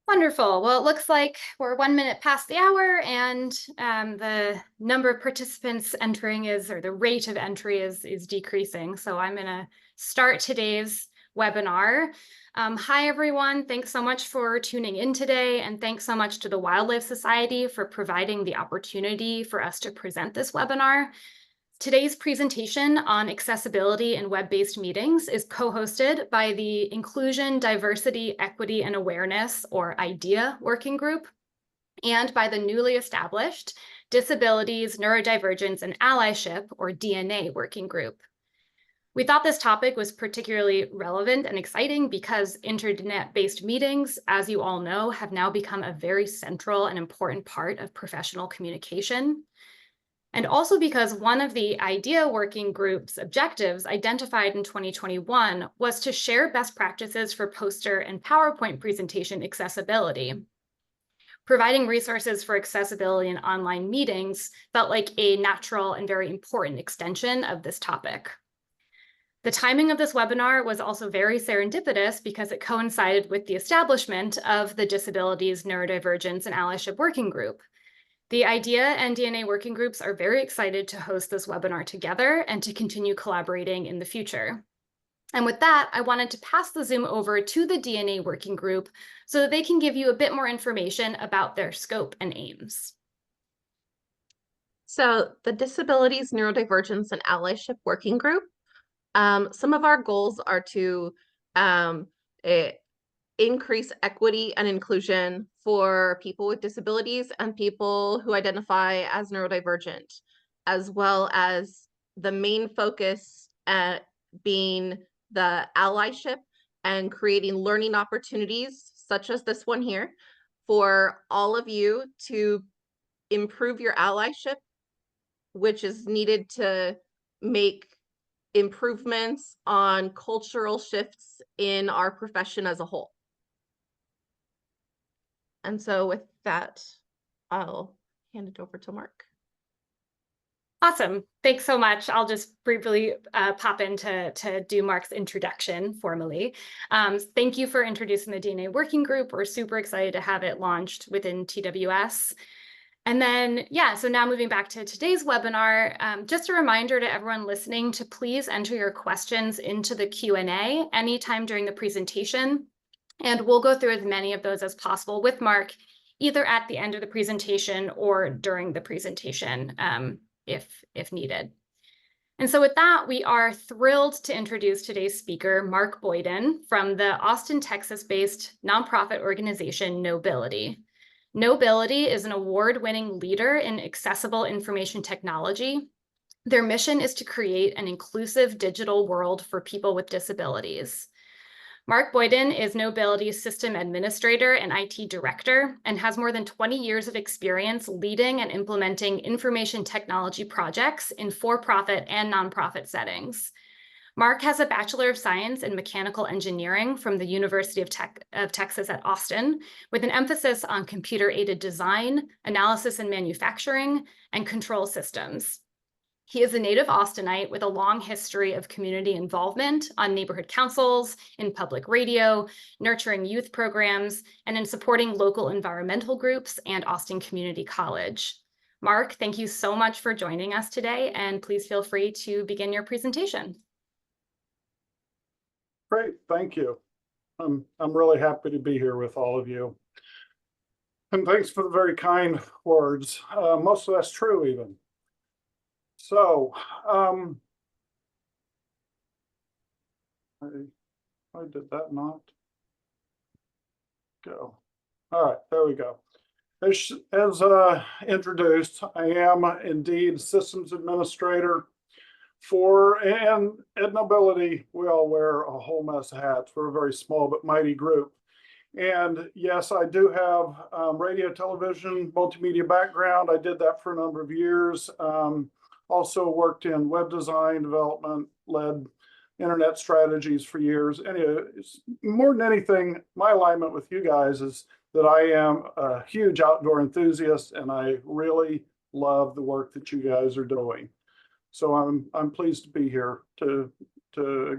Wonderful. Well, it looks like we're 1 minute past the hour, and the number of participants entering or the rate of entry is decreasing. So I'm going to start today's webinar. Hi, everyone. Thanks so much for tuning in today, and thanks so much to the Wildlife Society for providing the opportunity for us to present this webinar. Today's presentation on accessibility in web-based meetings is co-hosted by the Inclusion, Diversity, Equity, and Awareness, or IDEA working group, and by the newly established Disabilities, Neurodivergence, and Allyship, or DNA working group. We thought this topic was particularly relevant and exciting because internet-based meetings, as you all know, have now become a very central and important part of professional communication. And also because one of the IDEA working group's objectives identified in 2021 was to share best practices for poster and PowerPoint presentation accessibility. Providing resources for accessibility in online meetings felt like a natural and very important extension of this topic. The timing of this webinar was also very serendipitous because it coincided with the establishment of the Disabilities, Neurodivergence, and Allyship Working Group. The IDEA and DNA working groups are very excited to host this webinar together and to continue collaborating in the future. And with that, I wanted to pass the Zoom over to the DNA working group so that they can give you a bit more information about their scope and aims. So the Disabilities, Neurodivergence, and Allyship Working Group, some of our goals are to increase equity and inclusion for people with disabilities and people who identify as neurodivergent, as well as the main focus being the allyship and creating learning opportunities such as this one here for all of you to improve your allyship, which is needed to make improvements on cultural shifts in our profession as a whole. And so with that, I'll hand it over to Mark. Awesome. Thanks so much. I'll just briefly pop in to do Mark's introduction formally. Thank you for introducing the DNA working group. We're super excited to have it launched within TWS. And then, so now moving back to today's webinar, just a reminder to everyone listening to please enter your questions into the Q&A anytime during the presentation. And we'll go through as many of those as possible with Mark, either at the end of the presentation or during the presentation, if needed. And so with that, we are thrilled to introduce today's speaker, Mark Boyden, from the Austin, Texas-based nonprofit organization Knowbility. Knowbility is an award-winning leader in accessible information technology. Their mission is to create an inclusive digital world for people with disabilities. Mark Boyden is Knowbility's system administrator and IT director and has more than 20 years of experience leading and implementing information technology projects in for-profit and nonprofit settings. Mark has a Bachelor of Science in Mechanical Engineering from the University of Texas at Austin, with an emphasis on computer-aided design, analysis and manufacturing, and control systems. He is a native Austinite with a long history of community involvement on neighborhood councils, in public radio, nurturing youth programs, and in supporting local environmental groups and Austin Community College. Mark, thank you so much for joining us today, and please feel free to begin your presentation. Great, thank you. I'm really happy to be here with all of you. And thanks for the very kind words. Most of that's true even. So, I did that not go. All right, there we go. As introduced, I am indeed systems administrator and at Knowbility, we all wear a whole mess of hats. We're a very small but mighty group. And yes, I do have radio, television, multimedia background. I did that for a number of years. Also worked in web design development, led internet strategies for years. Anyway, more than anything, my alignment with you guys is that I am a huge outdoor enthusiast and I really love the work that you guys are doing. So I'm pleased to be here to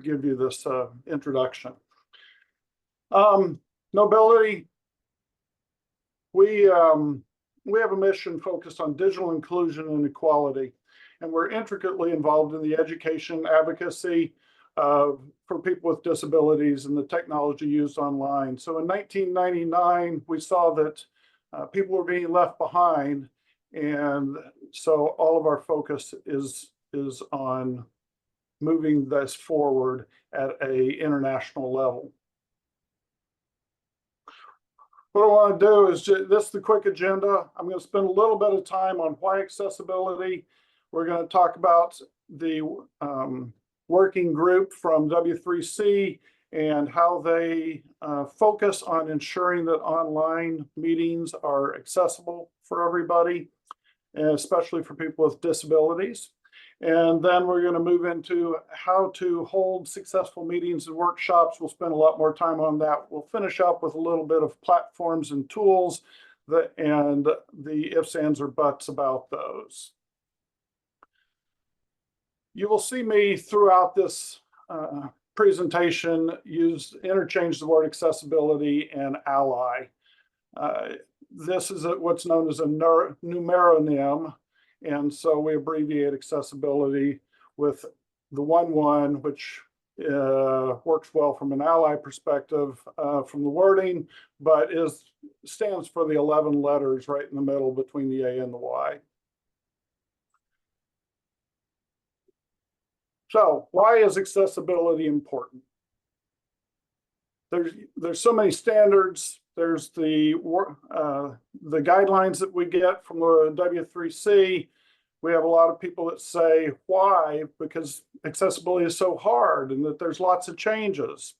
give you this introduction. Knowbility we have a mission focused on digital inclusion and equality, and we're intricately involved in the education advocacy for people with disabilities and the technology used online. So in 1999, we saw that people were being left behind, and so all of our focus is on moving this forward at an international level. What I want to do is this is the quick agenda. I'm going to spend a little bit of time on why accessibility. We're going to talk about the working group from W3C and how they focus on ensuring that online meetings are accessible for everybody, and especially for people with disabilities. And then we're going to move into how to hold successful meetings and workshops. We'll spend a lot more time on that. We'll finish up with a little bit of platforms and tools and the ifs, ands, or buts about those. You will see me throughout this presentation interchange the word accessibility and ally. This is what's known as a numeronym. And so we abbreviate accessibility with the 11, which works well from an ally perspective from the wording, but stands for the 11 letters right in the middle between the A and the Y. So why is accessibility important? There's so many standards. There's the guidelines that we get from the W3C. We have a lot of people that say why, because accessibility is so hard and that there's lots of changes.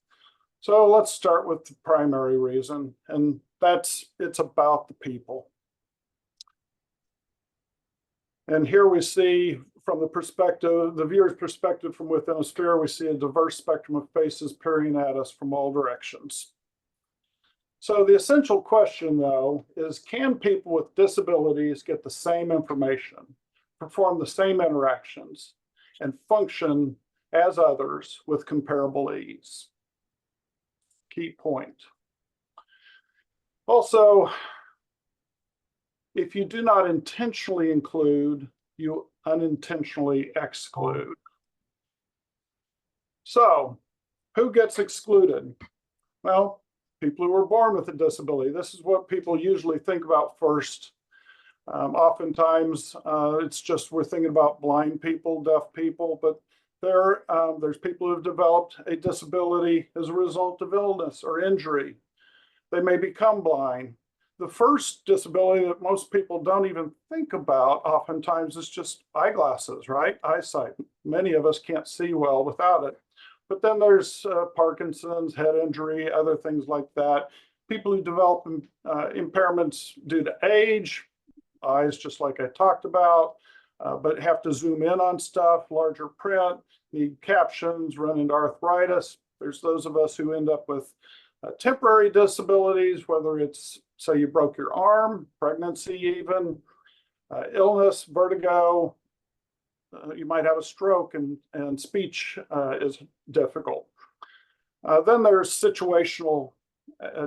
So let's start with the primary reason, and it's about the people. And here we see from the viewer's perspective from within a sphere, we see a diverse spectrum of faces peering at us from all directions. So the essential question, though, is can people with disabilities get the same information, perform the same interactions, and function as others with comparable ease? Key point. Also, if you do not intentionally include, you unintentionally exclude. So, who gets excluded? Well, people who were born with a disability. This is what people usually think about first. Oftentimes, it's just we're thinking about blind people, deaf people, but there's people who have developed a disability as a result of illness or injury. They may become blind. The first disability that most people don't even think about oftentimes is just eyeglasses, right? Eyesight. Many of us can't see well without it. But then there's Parkinson's, head injury, other things like that. People who develop impairments due to age, eyes just like I talked about, but have to zoom in on stuff, larger print, need captions, run into arthritis. There's those of us who end up with temporary disabilities, whether it's, say, you broke your arm, pregnancy even, illness, vertigo, you might have a stroke and speech is difficult. Then there's situational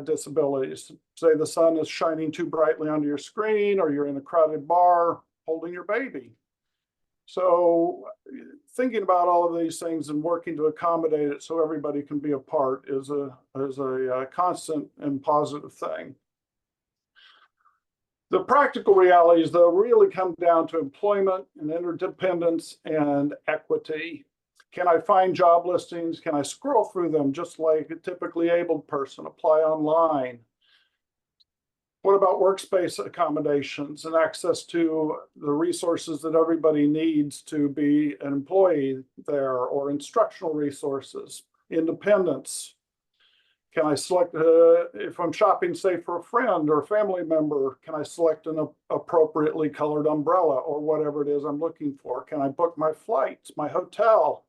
disabilities. Say the sun is shining too brightly onto your screen, or you're in a crowded bar holding your baby. So thinking about all of these things and working to accommodate it so everybody can be a part is a constant and positive thing. The practical realities, though, really come down to employment and interdependence and equity. Can I find job listings? Can I scroll through them just like a typically abled person, apply online? What about workspace accommodations and access to the resources that everybody needs to be an employee there, or instructional resources, independence? Can I select, if I'm shopping, say, for a friend or a family member, can I select an appropriately colored umbrella or whatever it is I'm looking for? Can I book my flights, my hotel?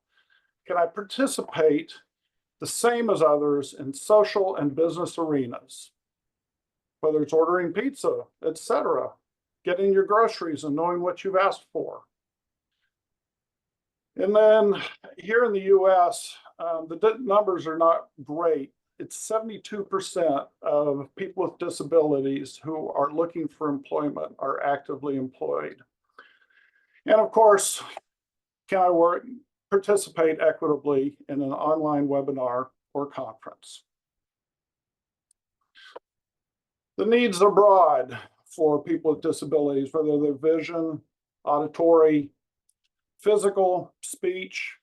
Can I participate the same as others in social and business arenas? Whether it's ordering pizza, etc., getting your groceries and knowing what you've asked for. And then here in the US, the numbers are not great it's 72% of people with disabilities who are looking for employment are actively employed. And of course, can I participate equitably in an online webinar or conference? The needs are broad for people with disabilities, whether they're vision, auditory, physical, speech,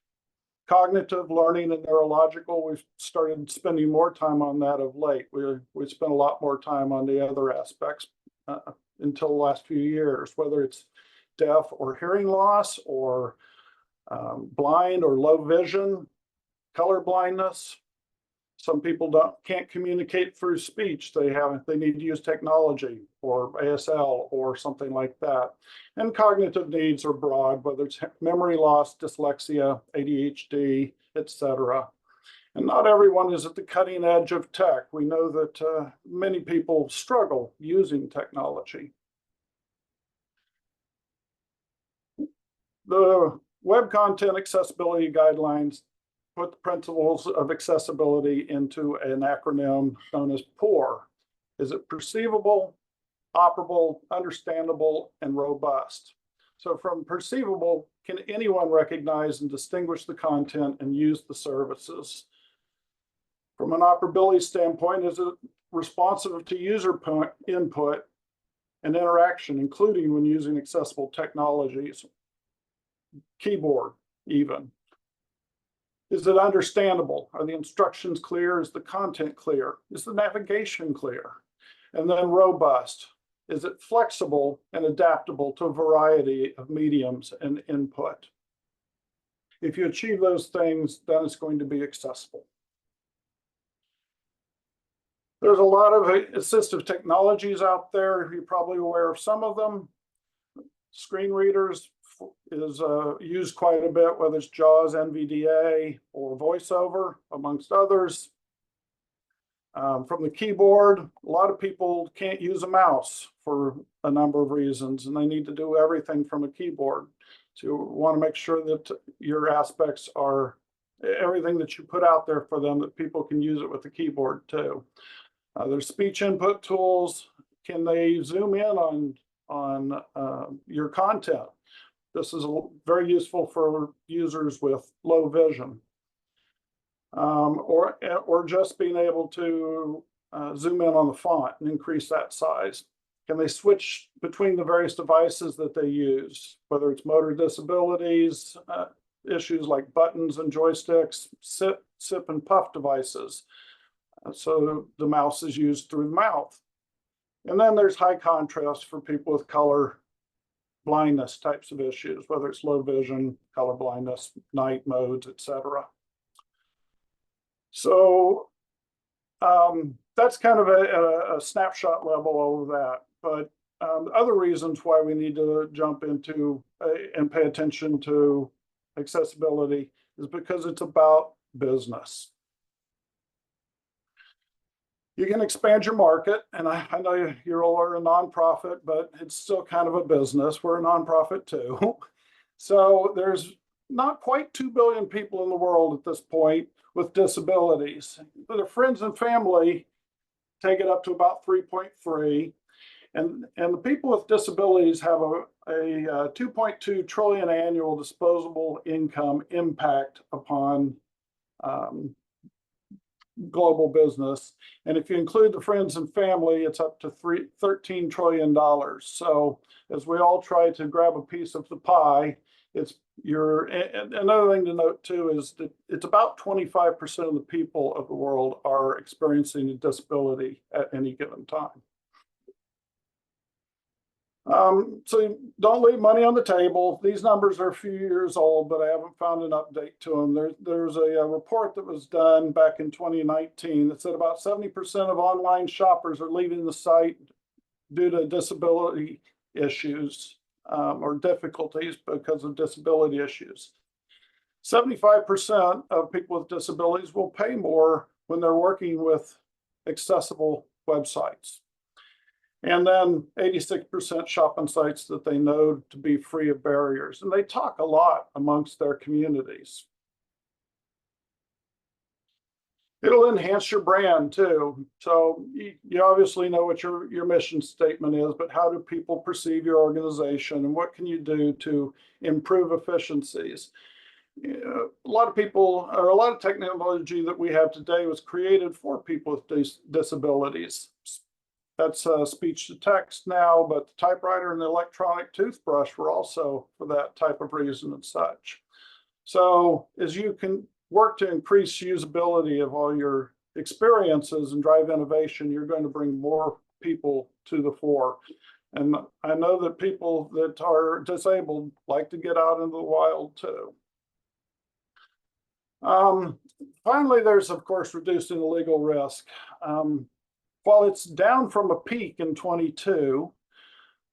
cognitive, learning, and neurological. We've started spending more time on that of late. We spent a lot more time on the other aspects until the last few years, whether it's deaf or hearing loss or blind or low vision, color blindness. Some people can't communicate through speech. They need to use technology or ASL or something like that. And cognitive needs are broad, whether it's memory loss, dyslexia, ADHD, etc. And not everyone is at the cutting edge of tech. We know that many people struggle using technology. The Web Content Accessibility Guidelines put the principles of accessibility into an acronym known as POUR. Is it perceivable, operable, understandable, and robust? So from perceivable, can anyone recognize and distinguish the content and use the services? From an operability standpoint, is it responsive to user input and interaction, including when using accessible technologies, keyboard even? Is it understandable? Are the instructions clear? Is the content clear? Is the navigation clear? And then robust. Is it flexible and adaptable to a variety of mediums and input? If you achieve those things, then it's going to be accessible. There's a lot of assistive technologies out there. You're probably aware of some of them. Screen readers is used quite a bit, whether it's JAWS, NVDA, or VoiceOver, amongst others. From the keyboard, a lot of people can't use a mouse for a number of reasons, and they need to do everything from a keyboard. So you want to make sure that your aspects are everything that you put out there for them, that people can use it with the keyboard too. There's speech input tools. Can they zoom in on your content? This is very useful for users with low vision, or just being able to zoom in on the font and increase that size. Can they switch between the various devices that they use, whether it's motor disabilities, issues like buttons and joysticks, sip and puff devices? So the mouse is used through the mouth. And then there's high contrast for people with color blindness types of issues, whether it's low vision, color blindness, night modes, etc. So that's kind of a snapshot level of that. But other reasons why we need to jump into and pay attention to accessibility is because it's about business. You can expand your market, and I know you all are a nonprofit, but it's still kind of a business. We're a nonprofit too. So there's not quite 2 billion people in the world at this point with disabilities. But their friends and family take it up to about 3.3. And the people with disabilities have a 2.2 trillion annual disposable income impact upon global business. And if you include the friends and family, it's up to $13 trillion. So as we all try to grab a piece of the pie, another thing to note too is that it's about 25% of the people of the world are experiencing a disability at any given time. So don't leave money on the table. These numbers are a few years old, but I haven't found an update to them. There's a report that was done back in 2019 that said about 70% of online shoppers are leaving the site due to disability issues or difficulties because of disability issues. 75% of people with disabilities will pay more when they're working with accessible websites. And then 86% shop on sites that they know to be free of barriers. And they talk a lot amongst their communities. It'll enhance your brand too. So you obviously know what your mission statement is, but how do people perceive your organization and what can you do to improve efficiencies? A lot of people, or a lot of technology that we have today was created for people with disabilities. That's speech to text now, but the typewriter and the electronic toothbrush were also for that type of reason and such. So as you can work to increase usability of all your experiences and drive innovation, you're going to bring more people to the fore. And I know that people that are disabled like to get out into the wild too. Finally, there's of course reducing the legal risk. While it's down from a peak in 22,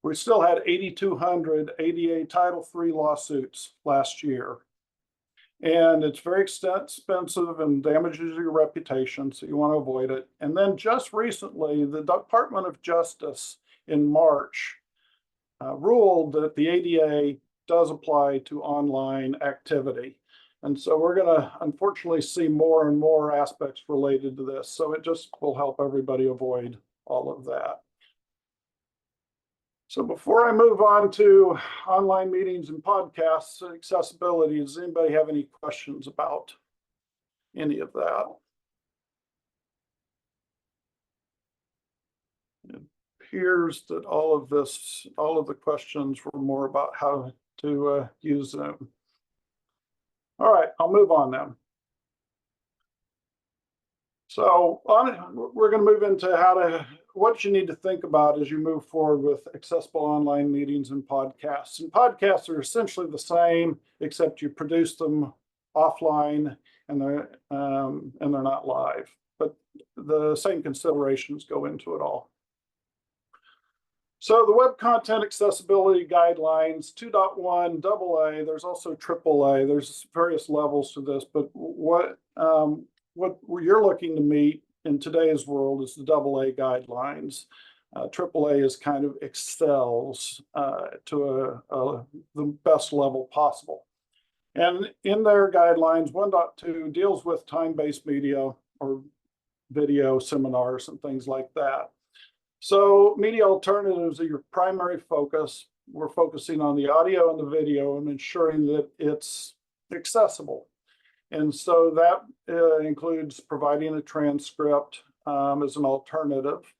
we still had 8,200 ADA Title III lawsuits last year. And it's very expensive and damages your reputation, so you want to avoid it. And then just recently, the Department of Justice in March ruled that the ADA does apply to online activity. And so we're going to unfortunately see more and more aspects related to this. So it just will help everybody avoid all of that. So before I move on to online meetings and podcasts, accessibility, does anybody have any questions about any of that? It appears that all of the questions were more about how to use Zoom. All right, I'll move on then. So we're going to move into what you need to think about as you move forward with accessible online meetings and podcasts. And podcasts are essentially the same, except you produce them offline and they're not live. But the same considerations go into it all. So the Web Content Accessibility Guidelines 2.1 AA, there's also AAA, there's various levels to this, but what you're looking to meet in today's world is the AA guidelines. AAA is kind of excels to the best level possible. And in their guidelines, 1.2 deals with time-based media or video seminars and things like that. So media alternatives are your primary focus. We're focusing on the audio and the video and ensuring that it's accessible. And so that includes providing a transcript as an alternative.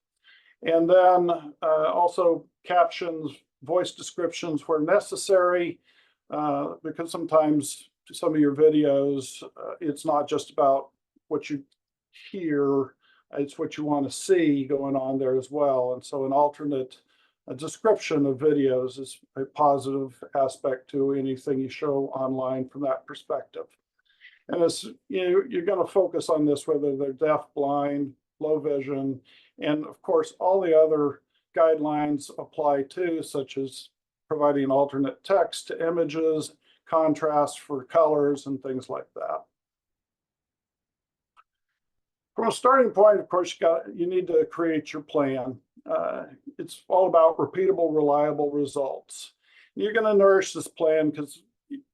And then also captions, voice descriptions where necessary, because sometimes some of your videos, it's not just about what you hear, it's what you want to see going on there as well. And so an alternate description of videos is a positive aspect to anything you show online from that perspective. And as you're going to focus on this, whether they're deaf, blind, low vision, and of course, all the other guidelines apply too, such as providing alternate text to images, contrast for colors, and things like that. From a starting point, of course, you need to create your plan. It's all about repeatable, reliable results. You're going to nourish this plan because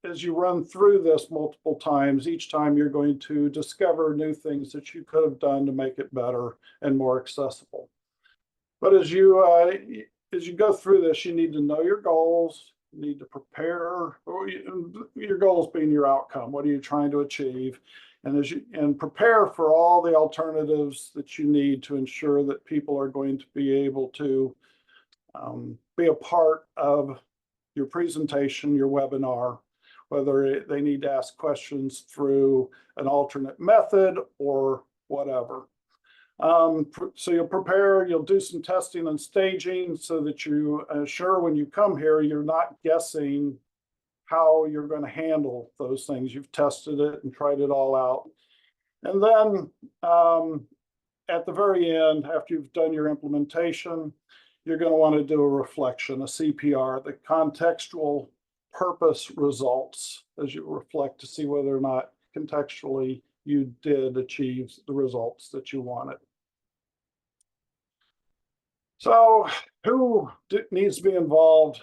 as you run through this multiple times, each time you're going to discover new things that you could have done to make it better and more accessible. But as you go through this, you need to know your goals, you need to prepare, your goals being your outcome. What are you trying to achieve? And prepare for all the alternatives that you need to ensure that people are going to be able to be a part of your presentation, your webinar, whether they need to ask questions through an alternate method or whatever. So you'll prepare, you'll do some testing and staging so that you sure when you come here, you're not guessing how you're going to handle those things. You've tested it and tried it all out. And then at the very end, after you've done your implementation, you're going to want to do a reflection, a CPR, the contextual purpose results, as you reflect to see whether or not contextually you did achieve the results that you wanted. So who needs to be involved?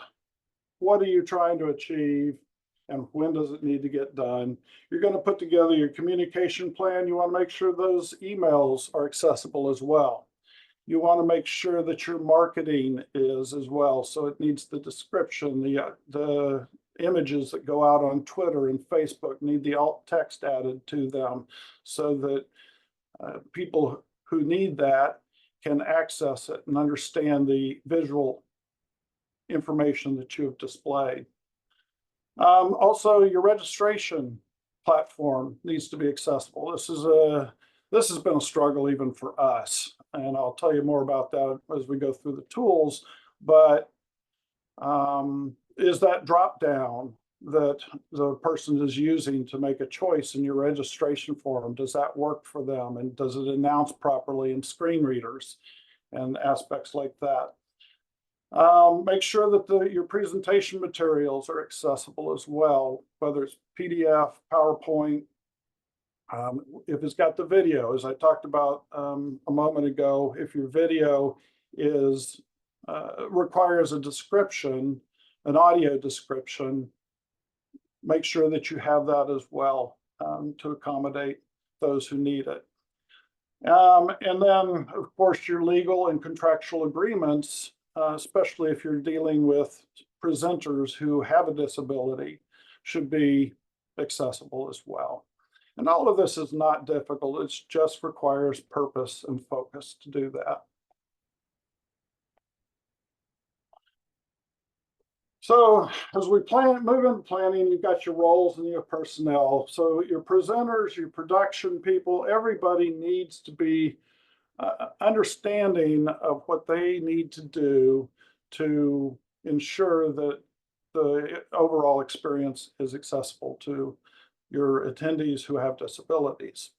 What are you trying to achieve? and when does it need to get done. You're going to put together your communication plan. You want to make sure those emails are accessible as well. You want to make sure that your marketing is as well. So it needs the description, the images that go out on Twitter and Facebook need the alt text added to them so that people who need that can access it and understand the visual information that you have displayed. Also, your registration platform needs to be accessible. This has been a struggle even for us, and I'll tell you more about that as we go through the tools. But is that drop down that the person is using to make a choice in your registration form, does that work for them? And does it announce properly in screen readers and aspects like that? Make sure that your presentation materials are accessible as well, whether it's PDF, PowerPoint. If it's got the video, as I talked about a moment ago, if your video is requires a description, an audio description, make sure that you have that as well to accommodate those who need it. And then, of course, your legal and contractual agreements, especially if you're dealing with presenters who have a disability, should be accessible as well. And all of this is not difficult. It just requires purpose and focus to do that. So as we move into planning, you've got your roles and your personnel. So your presenters, your production people, everybody needs to be understanding of what they need to do to ensure that the overall experience is accessible to your attendees who have disabilities.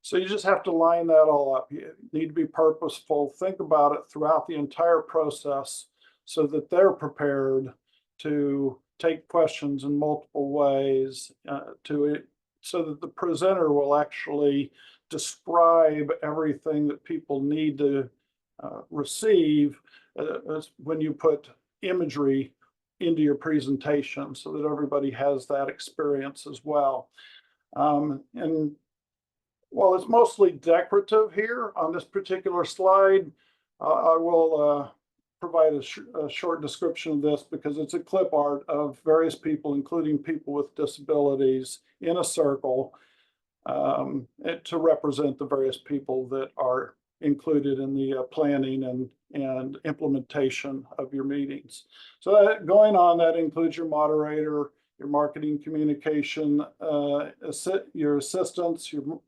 So you just have to line that all up. You need to be purposeful, think about it throughout the entire process so that they're prepared to take questions in multiple ways so that the presenter will actually describe everything that people need to receive when you put imagery into your presentation so that everybody has that experience as well. And while it's mostly decorative here on this particular slide, I will provide a short description of this because it's a clip art of various people, including people with disabilities, in a circle to represent the various people that are included in the planning and implementation of your meetings. So going on, that includes your moderator, your marketing communication, your assistants, your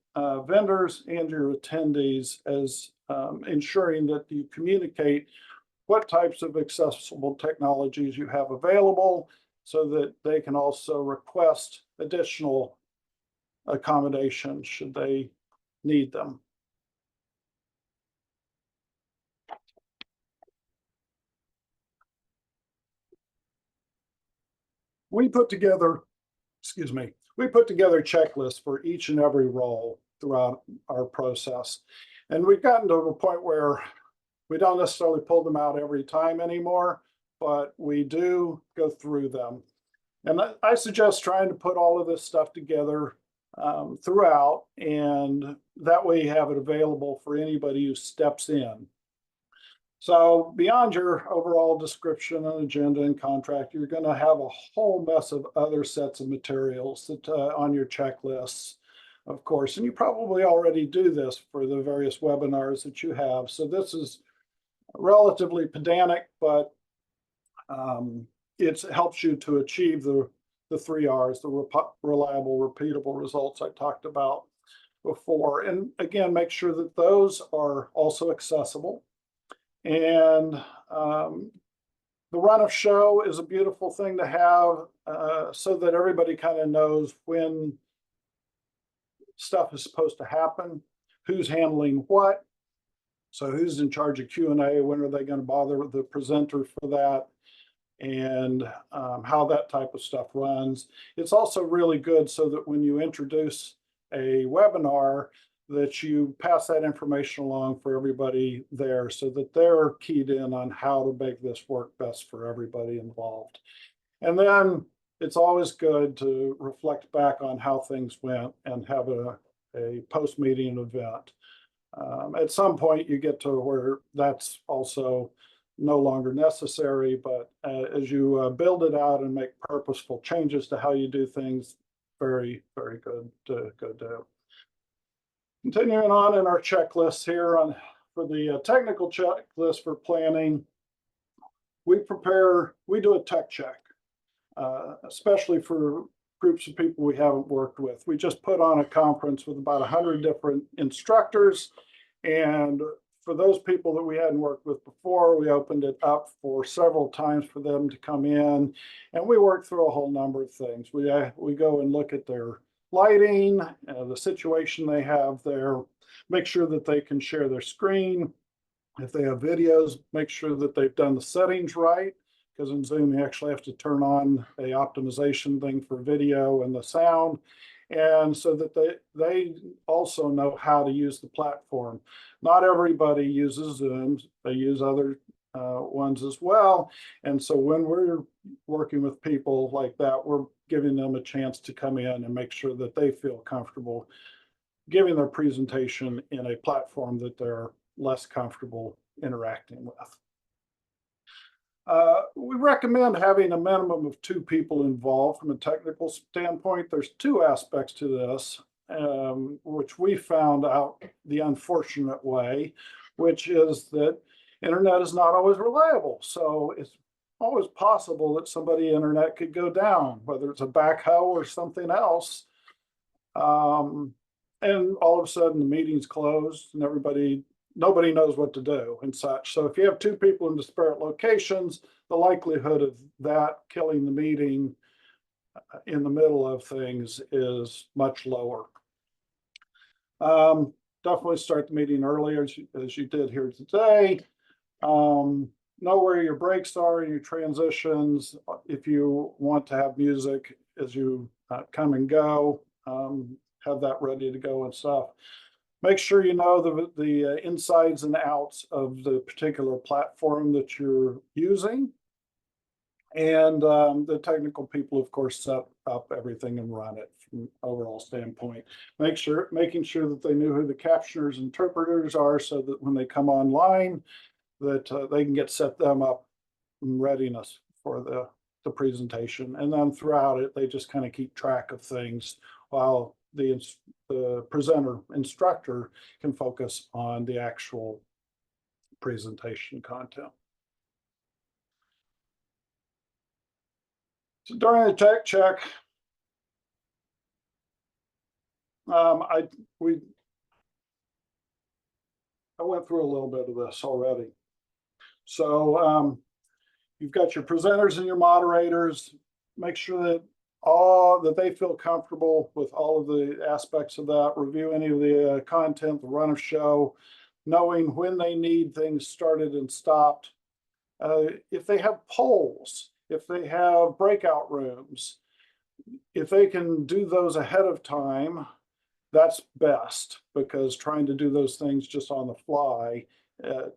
vendors, and your attendees, as ensuring that you communicate what types of accessible technologies you have available so that they can also request additional accommodations should they need them. We put together checklists for each and every role throughout our process. And we've gotten to a point where we don't necessarily pull them out every time anymore, but we do go through them. And I suggest trying to put all of this stuff together throughout, and that way you have it available for anybody who steps in. So beyond your overall description and agenda and contract, you're going to have a whole mess of other sets of materials that on your checklists, of course, and you probably already do this for the various webinars that you have. So this is relatively pedantic, but it helps you to achieve the 3 R's, the reliable, repeatable results I talked about before. And again, make sure that those are also accessible. And the run of show is a beautiful thing to have so that everybody kind of knows when stuff is supposed to happen, who's handling what. So who's in charge of Q&A, when are they going to bother the presenter for that, and how that type of stuff runs. It's also really good so that when you introduce a webinar, that you pass that information along for everybody there so that they're keyed in on how to make this work best for everybody involved. And then it's always good to reflect back on how things went and have a post-meeting event. At some point, you get to where that's also no longer necessary, but as you build it out and make purposeful changes to how you do things, very, very good to do. Continuing on in our checklist here for the technical checklist for planning, we do a tech check, especially for groups of people we haven't worked with. We just put on a conference with about 100 different instructors. And for those people that we hadn't worked with before, we opened it up for several times for them to come in. And we worked through a whole number of things. We go and look at their lighting, the situation they have there, make sure that they can share their screen. If they have videos, make sure that they've done the settings right, because in Zoom you actually have to turn on a optimization thing for video and the sound, and so that they also know how to use the platform. Not everybody uses Zoom, they use other ones as well, and so when we're working with people like that, we're giving them a chance to come in and make sure that they feel comfortable giving their presentation in a platform that they're less comfortable interacting with. We recommend having a minimum of 2 people involved from a technical standpoint. There's 2 aspects to this, which we found out the unfortunate way, which is that internet is not always reliable. So it's always possible that somebody's internet could go down, whether it's a backhoe or something else. And all of a sudden the meeting's closed and nobody knows what to do and such. So if you have 2 people in disparate locations, the likelihood of that killing the meeting in the middle of things is much lower. Definitely start the meeting early as you did here today. Know where your breaks are and your transitions. If you want to have music as you come and go, have that ready to go and stuff. Make sure you know the insides and outs of the particular platform that you're using. And the technical people, of course, set up everything and run it from an overall standpoint. Making sure that they knew who the captioners and interpreters are, so that when they come online, that they can get set them up in readiness for the presentation. And then throughout it, they just kind of keep track of things while the presenter instructor can focus on the actual presentation content. So during the tech check, I went through a little bit of this already. So you've got your presenters and your moderators. Make sure that they feel comfortable with all of the aspects of that. Review any of the content, the run of show, knowing when they need things started and stopped. If they have polls, if they have breakout rooms, if they can do those ahead of time, that's best, because trying to do those things just on the fly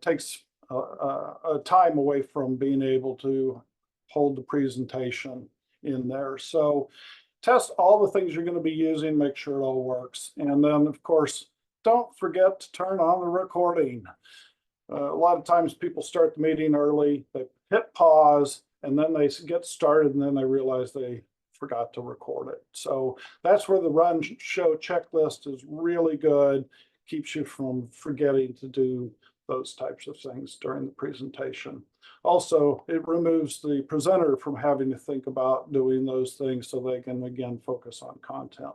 takes a time away from being able to hold the presentation in there. So test all the things you're going to be using, make sure it all works. And then, of course, don't forget to turn on the recording. A lot of times people start the meeting early, they hit pause, and then they get started, and then they realize they forgot to record it. So that's where the run show checklist is really good. Keeps you from forgetting to do those types of things during the presentation. Also, it removes the presenter from having to think about doing those things, so they can again focus on content.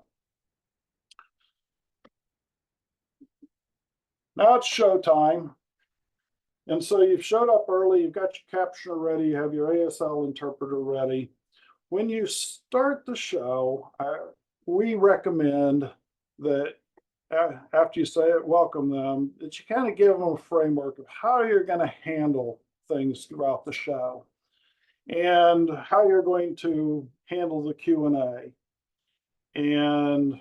Now it's show time. And so you've showed up early, you've got your captioner ready, you have your ASL interpreter ready. When you start the show, we recommend that after you say it, welcome them, that you kind of give them a framework of how you're going to handle things throughout the show and how you're going to handle the Q&A. And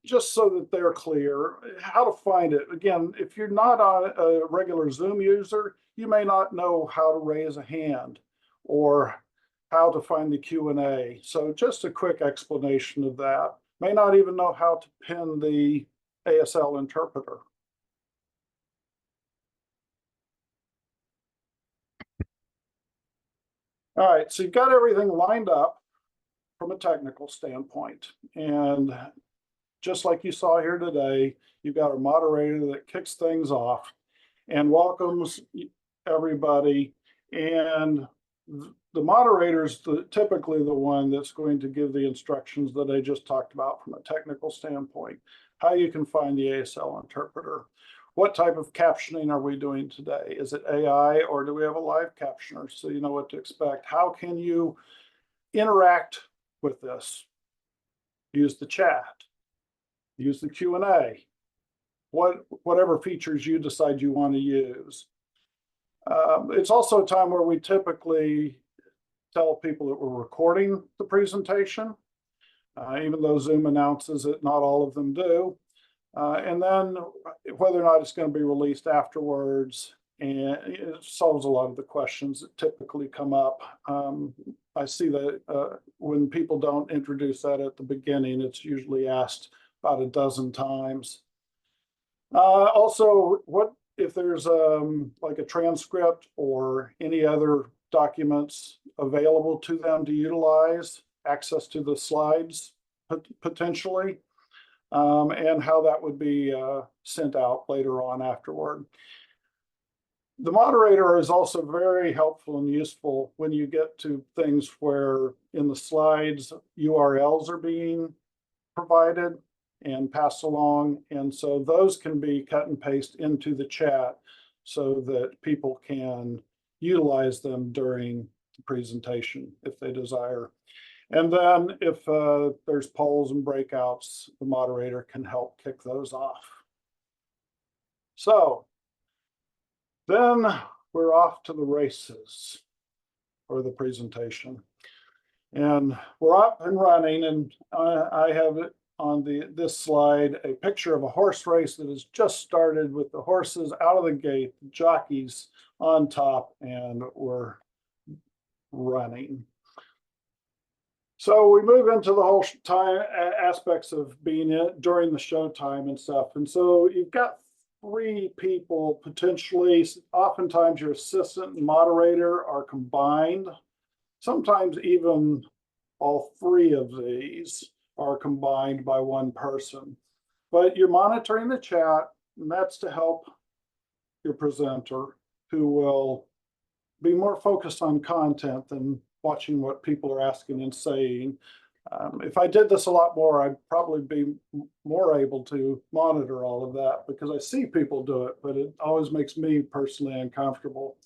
just so that they're clear, how to find it. Again, if you're not a regular Zoom user, you may not know how to raise a hand or how to find the Q&A. So just a quick explanation of that. May not even know how to pin the ASL interpreter. All right, so you've got everything lined up from a technical standpoint. And just like you saw here today, you've got a moderator that kicks things off and welcomes everybody. And the moderator is typically the one that's going to give the instructions that I just talked about from a technical standpoint, how you can find the ASL interpreter. What type of captioning are we doing today? Is it AI or do we have a live captioner so you know what to expect? How can you interact with this? Use the chat, use the Q&A, whatever features you decide you want to use. It's also a time where we typically tell people that we're recording the presentation, even though Zoom announces it, not all of them do. And then whether or not it's going to be released afterwards, and it solves a lot of the questions that typically come up. I see that when people don't introduce that at the beginning, it's usually asked about a dozen times. Also, what if there's like a transcript or any other documents available to them to utilize, access to the slides potentially, and how that would be sent out later on afterward. The moderator is also very helpful and useful when you get to things where in the slides URLs are being provided and passed along. And so those can be cut and paste into the chat so that people can utilize them during the presentation if they desire. And then if there's polls and breakouts, the moderator can help kick those off. So then we're off to the races for the presentation. And we're up and running, and I have it on this slide, a picture of a horse race that has just started with the horses out of the gate, the jockeys on top, and we're running. So we move into the whole time aspects of being it during the show time and stuff. And so you've got 3 people potentially. Oftentimes your assistant and moderator are combined. Sometimes even all 3 of these are combined by one person. But you're monitoring the chat, and that's to help your presenter, who will be more focused on content than watching what people are asking and saying. If I did this a lot more, I'd probably be more able to monitor all of that because I see people do it, but it always makes me personally uncomfortable.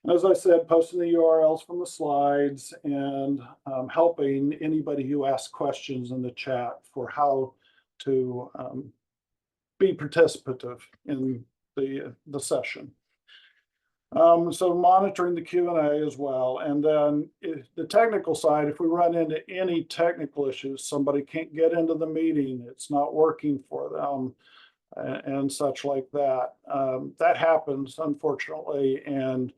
And as I said, posting the URLs from the slides and helping anybody who asks questions in the chat for how to be participative in the session. So monitoring the Q&A as well. And then the technical side, if we run into any technical issues, somebody can't get into the meeting, it's not working for them, and such like that. That happens, unfortunately. And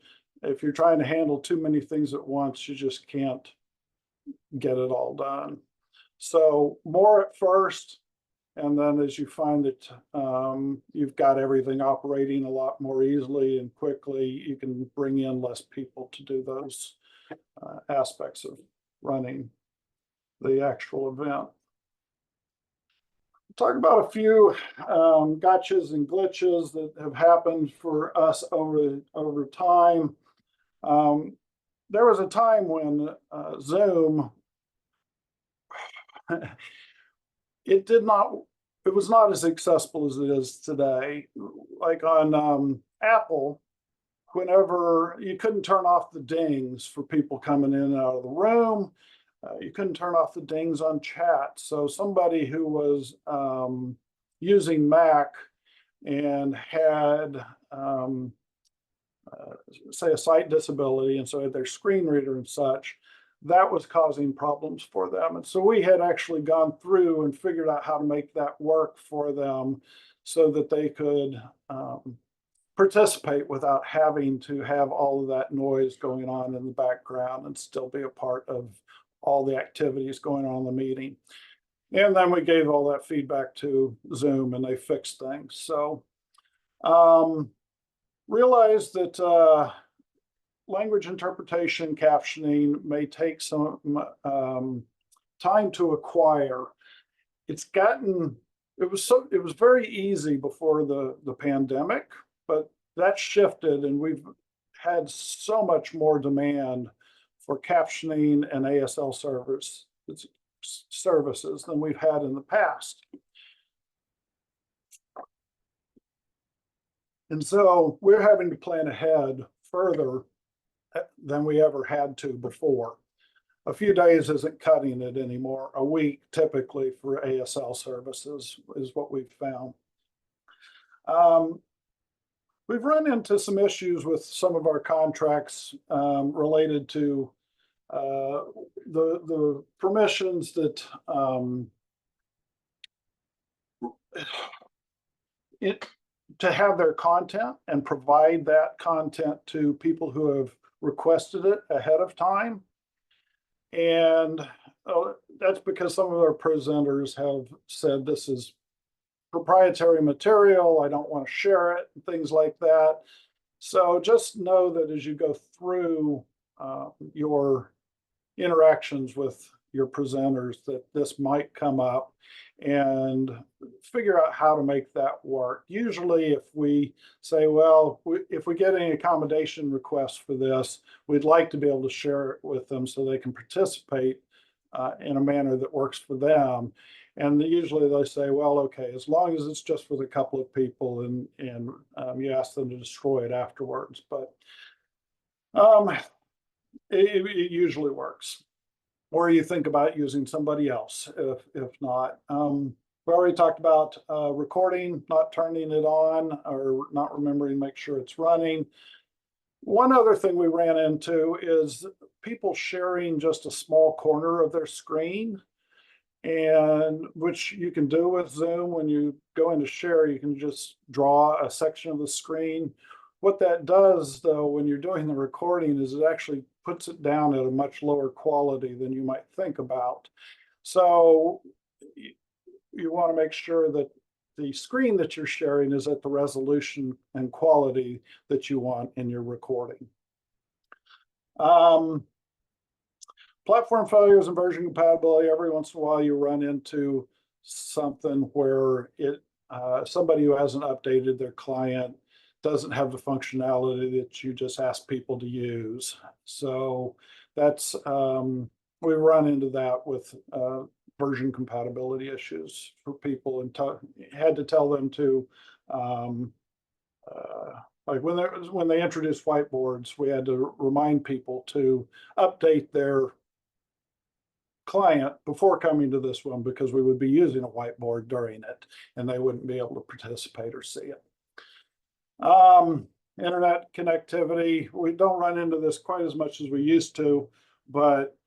if you're trying to handle too many things at once, you just can't get it all done. So more at first, and then as you find that you've got everything operating a lot more easily and quickly, you can bring in less people to do those aspects of running the actual event. Talk about a few gotchas and glitches that have happened for us over time. There was a time when Zoom, it was not as accessible as it is today. Like on Apple, whenever you couldn't turn off the dings for people coming in and out of the room, you couldn't turn off the dings on chat. So somebody who was using Mac and had, say, a sight disability, and so had their screen reader and such, that was causing problems for them. And so we had actually gone through and figured out how to make that work for them so that they could participate without having to have all of that noise going on in the background and still be a part of all the activities going on in the meeting. And then we gave all that feedback to Zoom and they fixed things. So realized that language interpretation captioning may take some time to acquire. It was very easy before the pandemic, but that shifted and we've had so much more demand for captioning and ASL services than we've had in the past. And so we're having to plan ahead further than we ever had to before. A few days isn't cutting it anymore. A week typically for ASL services is what we've found. We've run into some issues with some of our contracts related to the permissions that to have their content and provide that content to people who have requested it ahead of time. And that's because some of our presenters have said this is proprietary material, I don't want to share it, and things like that. So just know that as you go through your interactions with your presenters that this might come up and figure out how to make that work. Usually if we say, well, if we get any accommodation requests for this, we'd like to be able to share it with them so they can participate in a manner that works for them. And usually they say, well, okay, as long as it's just for the couple of people and you ask them to destroy it afterwards. But it usually works. Or you think about using somebody else if not. We already talked about recording, not turning it on or not remembering to make sure it's running. One other thing we ran into is people sharing just a small corner of their screen, and which you can do with Zoom. When you go into share, you can just draw a section of the screen. What that does, though, when you're doing the recording is it actually puts it down at a much lower quality than you might think about. So you want to make sure that the screen that you're sharing is at the resolution and quality that you want in your recording. Platform failures and version compatibility. Every once in a while you run into something where somebody who hasn't updated their client doesn't have the functionality that you just ask people to use. So that's we run into that with version compatibility issues for people, and had to tell them to like when they introduced whiteboards, we had to remind people to update their client before coming to this one because we would be using a whiteboard during it and they wouldn't be able to participate or see it. Internet connectivity, we don't run into this quite as much as we used to, but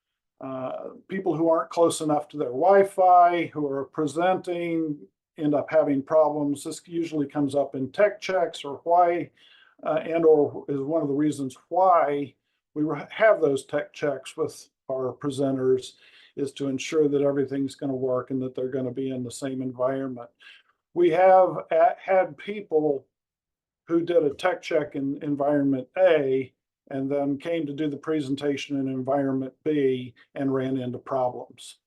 people who aren't close enough to their Wi-Fi, who are presenting, end up having problems. This usually comes up in tech checks or why, or is one of the reasons why we have those tech checks with our presenters, is to ensure that everything's going to work and that they're going to be in the same environment. We have had people who did a tech check in environment A and then came to do the presentation in environment B and ran into problems.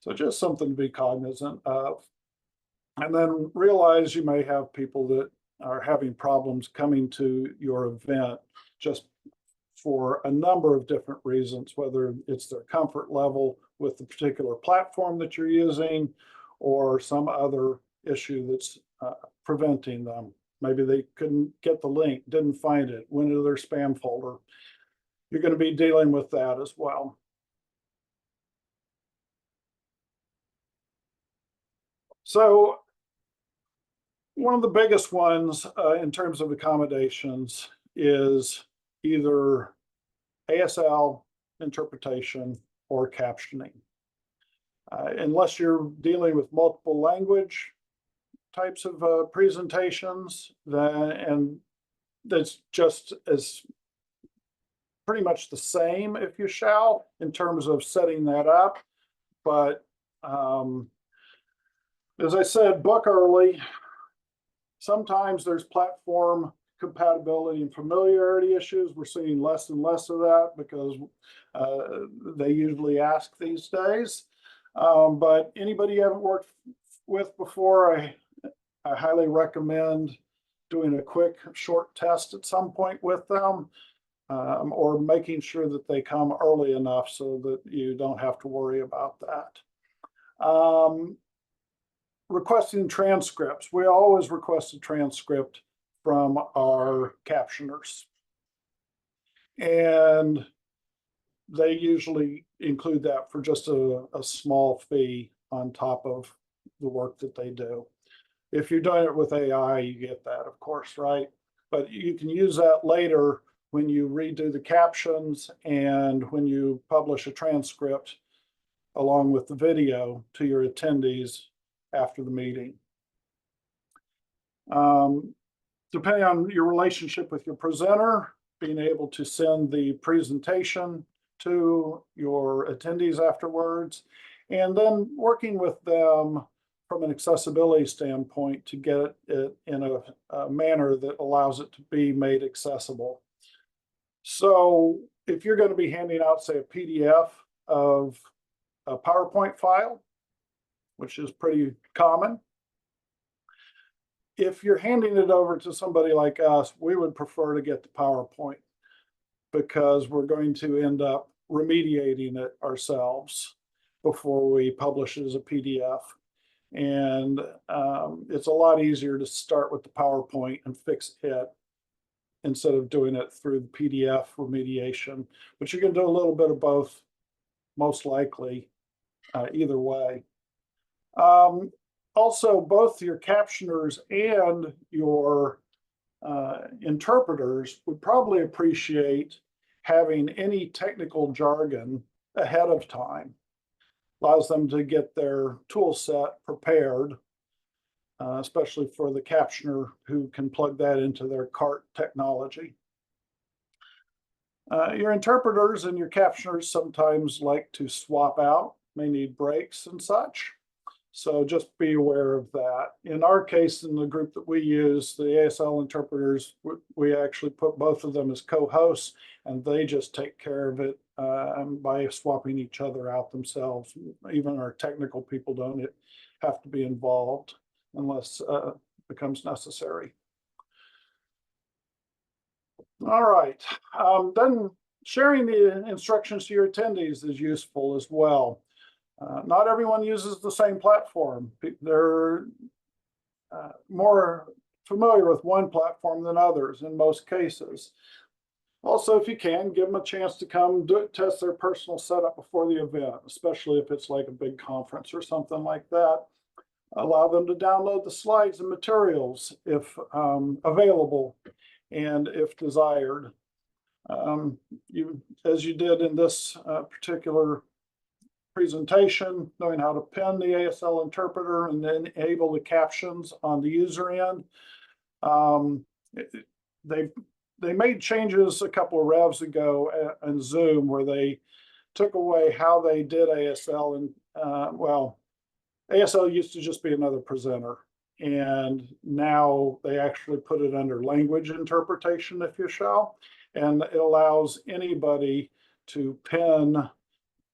So just something to be cognizant of. And then realize you may have people that are having problems coming to your event just for a number of different reasons, whether it's their comfort level with the particular platform that you're using or some other issue that's preventing them. Maybe they couldn't get the link, didn't find it, went into their spam folder. You're going to be dealing with that as well. So one of the biggest ones in terms of accommodations is either ASL interpretation or captioning. Unless you're dealing with multiple language types of presentations, and that's just as pretty much the same, if you shall, in terms of setting that up. But as I said, book early. Sometimes there's platform compatibility and familiarity issues. We're seeing less and less of that because they usually ask these days. But anybody you haven't worked with before, I highly recommend doing a quick short test at some point with them, or making sure that they come early enough so that you don't have to worry about that. Requesting transcripts. We always request a transcript from our captioners. And they usually include that for just a small fee on top of the work that they do. If you're doing it with AI, you get that, of course, right? But you can use that later when you redo the captions and when you publish a transcript along with the video to your attendees after the meeting. Depending on your relationship with your presenter, being able to send the presentation to your attendees afterwards, and then working with them from an accessibility standpoint to get it in a manner that allows it to be made accessible. So if you're going to be handing out, say, a PDF of a PowerPoint file, which is pretty common, if you're handing it over to somebody like us, we would prefer to get the PowerPoint because we're going to end up remediating it ourselves before we publish it as a PDF. And it's a lot easier to start with the PowerPoint and fix it instead of doing it through the PDF remediation. But you can do a little bit of both, most likely, either way. Also, both your captioners and your interpreters would probably appreciate having any technical jargon ahead of time. Allows them to get their tool set prepared, especially for the captioner who can plug that into their CART technology. Your interpreters and your captioners sometimes like to swap out, may need breaks and such. So just be aware of that. In our case, in the group that we use, the ASL interpreters, we actually put both of them as co-hosts, and they just take care of it by swapping each other out themselves. Even our technical people don't have to be involved unless it becomes necessary. All right. Then sharing the instructions to your attendees is useful as well. Not everyone uses the same platform. They're more familiar with one platform than others in most cases. Also, if you can, give them a chance to come test their personal setup before the event, especially if it's like a big conference or something like that. Allow them to download the slides and materials if available and if desired. As you did in this particular presentation, knowing how to pin the ASL interpreter and then enable the captions on the user end. They made changes a couple of revs ago in Zoom where they took away how they did ASL, and well, ASL used to just be another presenter, and now they actually put it under language interpretation, if you shall, and it allows anybody to pin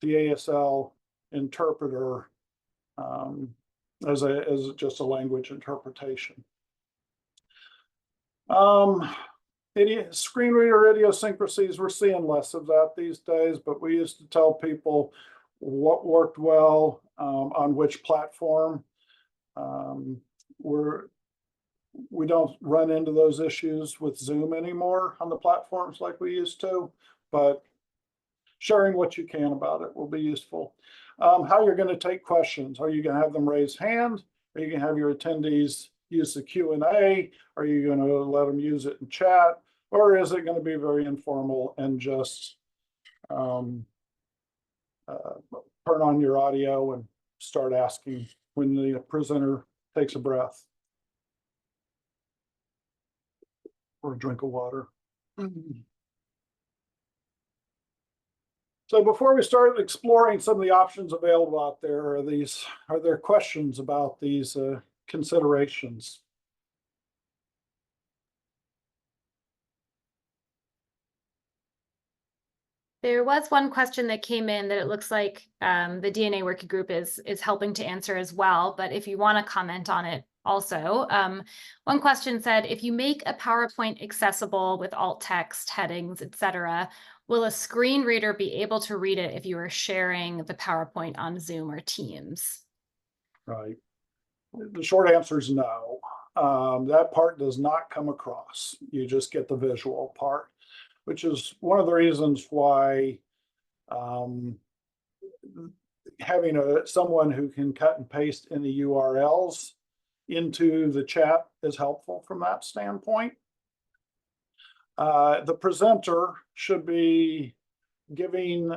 the ASL interpreter as just a language interpretation. Screen reader idiosyncrasies, we're seeing less of that these days, but we used to tell people what worked well on which platform. We don't run into those issues with Zoom anymore on the platforms like we used to, but sharing what you can about it will be useful. How you're going to take questions. Are you going to have them raise hand? Are you going to have your attendees use the Q&A? Are you going to let them use it in chat? Or is it going to be very informal and just turn on your audio and start asking when the presenter takes a breath or a drink of water. So before we start exploring some of the options available out there, are there questions about these considerations? There was one question that came in that it looks like the DNA working group is helping to answer as well, but if you want to comment on it also. One question said, if you make a PowerPoint accessible with alt text, headings, etc., will a screen reader be able to read it if you are sharing the PowerPoint on Zoom or Teams? Right. The short answer is no. That part does not come across. You just get the visual part, which is one of the reasons why having someone who can cut and paste any URLs into the chat is helpful from that standpoint. The presenter should be giving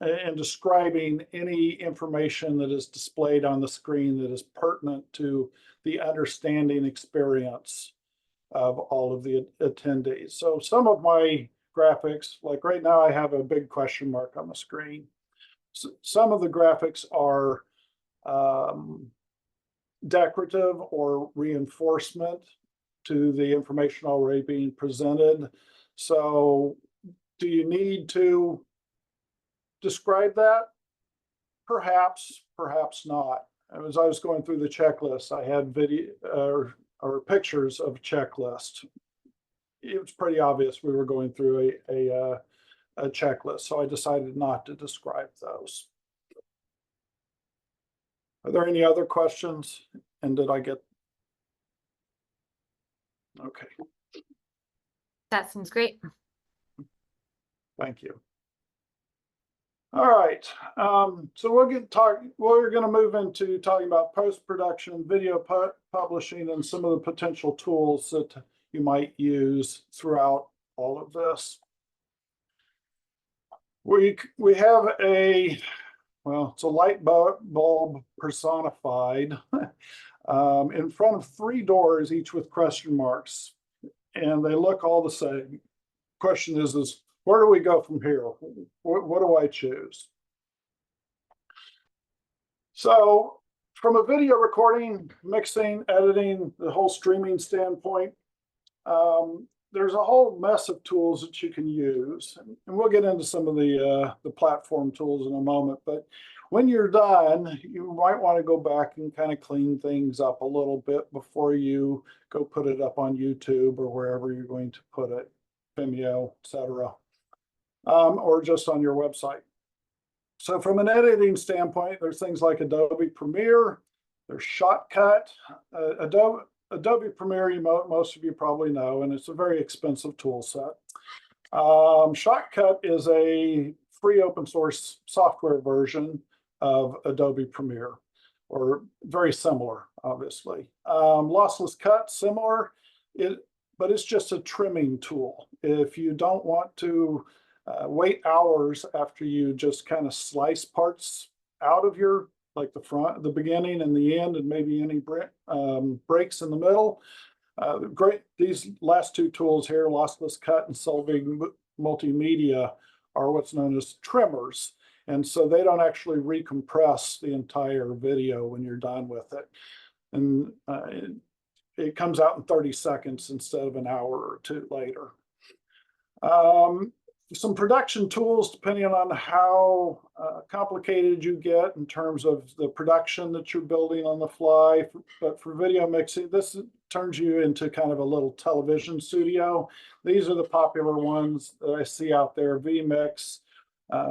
and describing any information that is displayed on the screen that is pertinent to the understanding experience of all of the attendees. So some of my graphics, like right now I have a big question mark on the screen. So some of the graphics are decorative or reinforcement to the information already being presented. So do you need to describe that? Perhaps, perhaps not. As I was going through the checklist, I had video or pictures of a checklist. It was pretty obvious we were going through a checklist, so I decided not to describe those. Are there any other questions? And did I get? Okay. That seems great. Thank you. All right. So we're going to move into talking about post-production, video publishing, and some of the potential tools that you might use throughout all of this. We have it's a light bulb personified in front of 3 doors, each with question marks, and they look all the same. Question is where do we go from here? What do I choose? So from a video recording, mixing, editing, the whole streaming standpoint, there's a whole mess of tools that you can use. And we'll get into some of the platform tools in a moment. But when you're done, you might want to go back and kind of clean things up a little bit before you go put it up on YouTube or wherever you're going to put it, Vimeo, etc. Or just on your website. So from an editing standpoint, there's things like Adobe Premiere, there's Shotcut. Adobe Premiere, most of you probably know, and it's a very expensive tool set. Shotcut is a free open source software version of Adobe Premiere, or very similar, obviously. Lossless Cut, similar, but it's just a trimming tool. If you don't want to wait hours after you just kind of slice parts out of your, like the front, the beginning and the end, and maybe any breaks in the middle. Great. These last 2 tools here, Lossless Cut and Solving Multimedia, are what's known as trimmers. And so they don't actually recompress the entire video when you're done with it. And it comes out in 30 seconds instead of an hour or 2 later. Some production tools, depending on how complicated you get in terms of the production that you're building on the fly. But for video mixing, this turns you into kind of a little television studio. These are the popular ones that I see out there. vMix,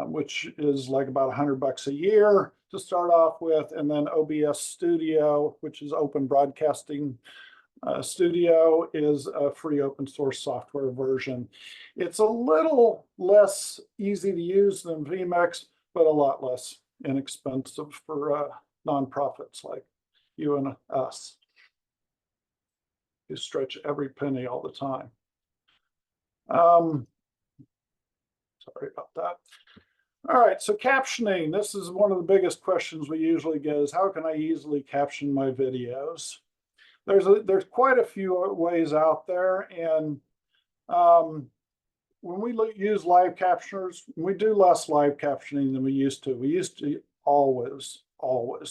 which is like about $100 a year to start off with, and then OBS Studio, which is Open Broadcasting Studio, is a free open source software version. It's a little less easy to use than vMix, but a lot less inexpensive for nonprofits like you and us, who stretch every penny all the time. Sorry about that. All right, so captioning. This is one of the biggest questions we usually get is how can I easily caption my videos? There's quite a few ways out there, and when we use live captioners, we do less live captioning than we used to. We used to always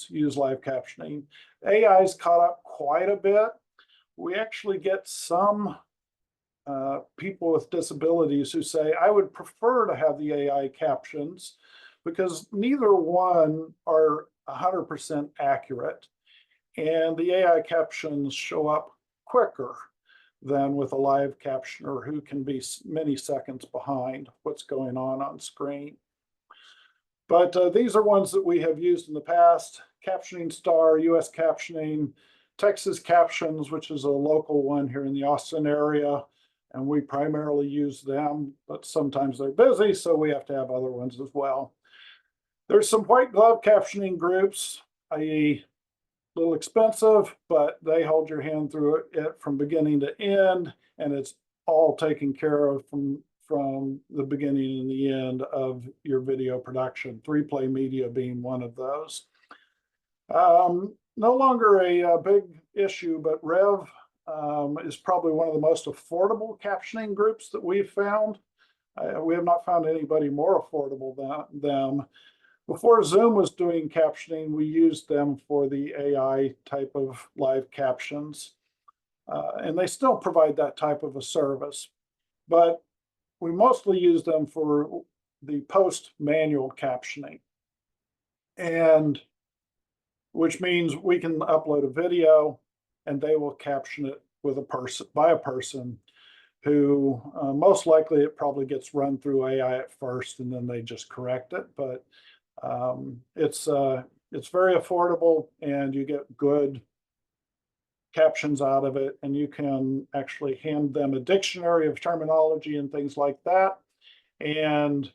use live captioning. AI's caught up quite a bit. We actually get some people with disabilities who say, I would prefer to have the AI captions because neither one are 100% accurate. And the AI captions show up quicker than with a live captioner who can be many seconds behind what's going on screen. But these are ones that we have used in the past. Captioning Star, US Captioning, Texas Captions, which is a local one here in the Austin area. And we primarily use them, but sometimes they're busy, so we have to have other ones as well. There's some white glove captioning groups, i.e. a little expensive, but they hold your hand through it from beginning to end, and it's all taken care of from the beginning and the end of your video production, 3Play Media being one of those. No longer a big issue, but Rev is probably one of the most affordable captioning groups that we've found. We have not found anybody more affordable than them. Before Zoom was doing captioning, we used them for the AI type of live captions. And they still provide that type of a service. But we mostly use them for the post manual captioning. And which means we can upload a video and they will caption it with by a person who most likely it probably gets run through AI at first and then they just correct it. But it's very affordable and you get good captions out of it, and you can actually hand them a dictionary of terminology and things like that. And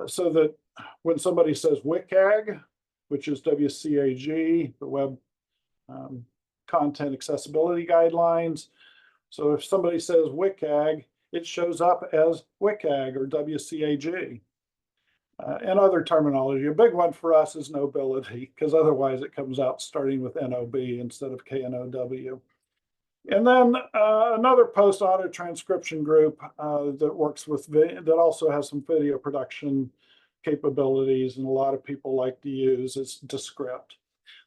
so that when somebody says WCAG, which is WCAG, the Web Content Accessibility Guidelines. So if somebody says WCAG, it shows up as WCAG or WCAG. And other terminology. A big one for us is Knowbility, because otherwise it comes out starting with NOB instead of KNOW. And then another post auto transcription group that works with that also has some video production capabilities, and a lot of people like to use is Descript.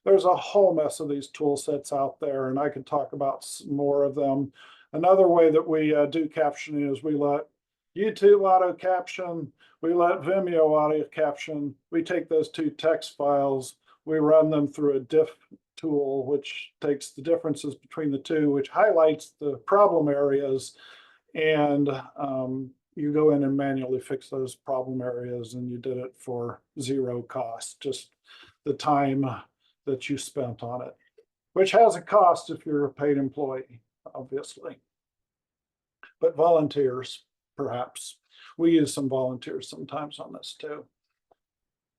There's a whole mess of these tool sets out there, and I could talk about more of them. Another way that we do captioning is we let YouTube auto caption, we let Vimeo audio caption. We take those two text files, we run them through a diff tool, which takes the differences between the two, which highlights the problem areas, and you go in and manually fix those problem areas, and you did it for zero cost, just the time that you spent on it, which has a cost if you're a paid employee, obviously. But volunteers, perhaps. We use some volunteers sometimes on this too.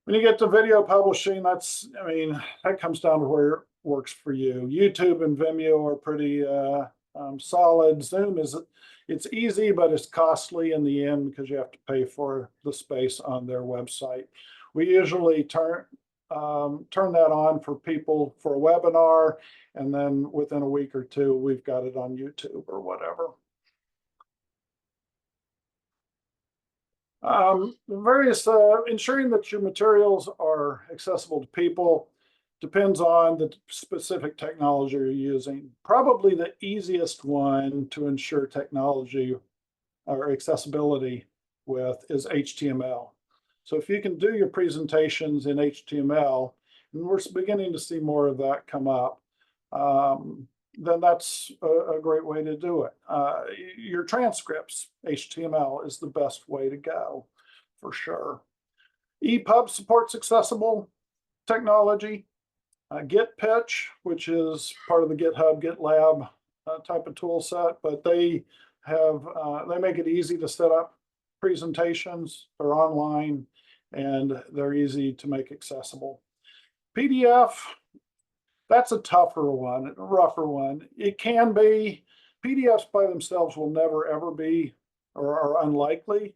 When you get to video publishing, that comes down to where it works for you. YouTube and Vimeo are pretty solid. Zoom it's easy, but it's costly in the end because you have to pay for the space on their website. We usually turn that on for people for a webinar, and then within a week or two, we've got it on YouTube or whatever. Ensuring that your materials are accessible to people depends on the specific technology you're using. Probably the easiest one to ensure technology or accessibility with is HTML. So if you can do your presentations in HTML, and we're beginning to see more of that come up, then that's a great way to do it. Your transcripts, HTML is the best way to go, for sure. EPUB supports accessible technology. Git Pitch, which is part of the GitHub, GitLab type of tool set, but they make it easy to set up presentations. They're online and they're easy to make accessible. PDF, that's a tougher one, a rougher one. It can be. PDFs by themselves will never ever be or are unlikely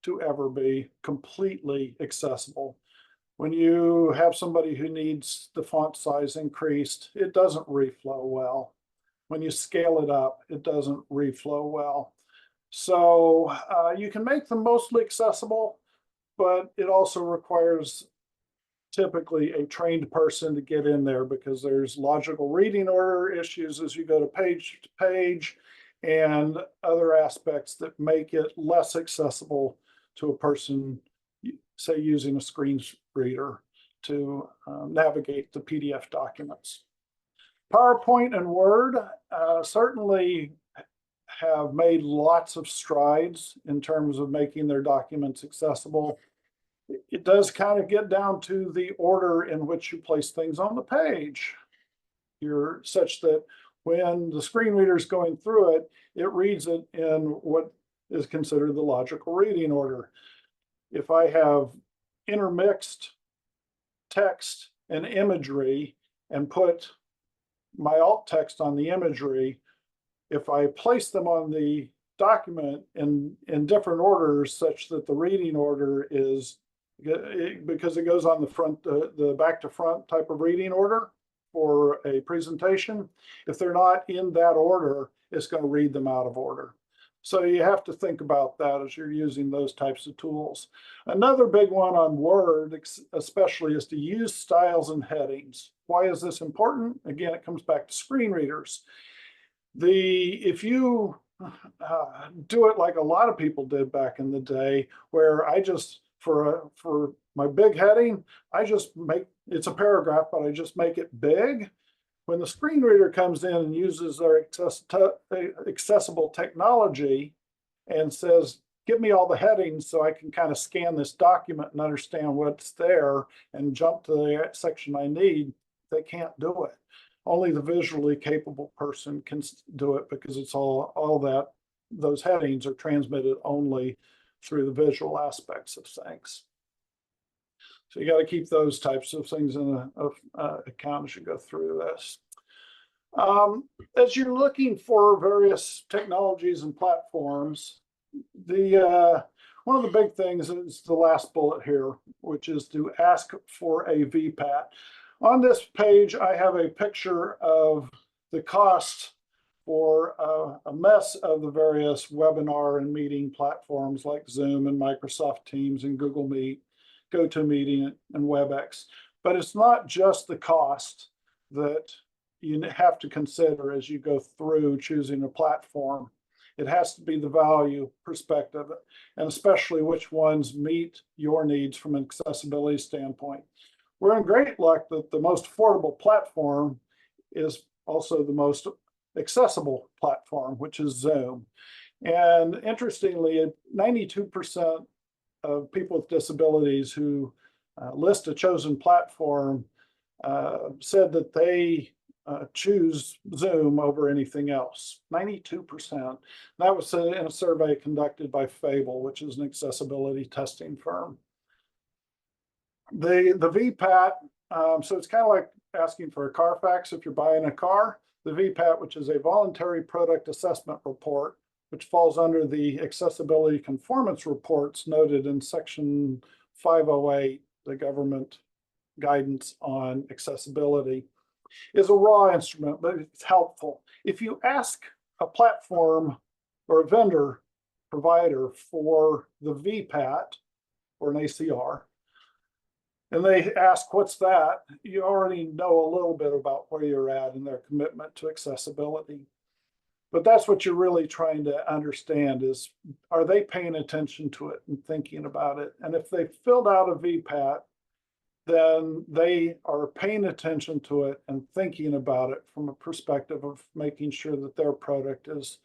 to ever be completely accessible. When you have somebody who needs the font size increased, it doesn't reflow well. When you scale it up, it doesn't reflow well. So you can make them mostly accessible, but it also requires typically a trained person to get in there because there's logical reading order issues as you go to page and other aspects that make it less accessible to a person, say, using a screen reader to navigate the PDF documents. PowerPoint and Word certainly have made lots of strides in terms of making their documents accessible. It does kind of get down to the order in which you place things on the page. You're such that when the screen reader is going through it, it reads it in what is considered the logical reading order. If I have intermixed text and imagery and put my alt text on the imagery, if I place them on the document in different orders such that the reading order is, because it goes on the front, the back to front type of reading order for a presentation, if they're not in that order, it's going to read them out of order. So you have to think about that as you're using those types of tools. Another big one on Word, especially, is to use styles and headings. Why is this important? Again, it comes back to screen readers. If you do it like a lot of people did back in the day, where I just, for my big heading, I just make, it's a paragraph, but I just make it big. When the screen reader comes in and uses their accessible technology and says, give me all the headings so I can kind of scan this document and understand what's there and jump to the section I need, they can't do it. Only the visually capable person can do it because it's all that, those headings are transmitted only through the visual aspects of things. So you got to keep those types of things in account as you go through this. As you're looking for various technologies and platforms, one of the big things is the last bullet here, which is to ask for a VPAT. On this page, I have a picture of the cost for a mess of the various webinar and meeting platforms like Zoom and Microsoft Teams and Google Meet, GoToMeeting and WebEx. But it's not just the cost that you have to consider as you go through choosing a platform. It has to be the value perspective, and especially which ones meet your needs from an accessibility standpoint. We're in great luck that the most affordable platform is also the most accessible platform, which is Zoom. And interestingly, 92% of people with disabilities who list a chosen platform said that they choose Zoom over anything else. 92%. That was in a survey conducted by Fable, which is an accessibility testing firm. The VPAT, so it's kind of like asking for a Carfax if you're buying a car. The VPAT, which is a voluntary product assessment report, which falls under the accessibility conformance reports noted in section 508, the government guidance on accessibility, is a raw instrument, but it's helpful. If you ask a platform or a vendor provider for the VPAT or an ACR, and they ask, what's that? You already know a little bit about where you're at in their commitment to accessibility. But that's what you're really trying to understand is, are they paying attention to it and thinking about it? And if they filled out a VPAT, then they are paying attention to it and thinking about it from a perspective of making sure that their product is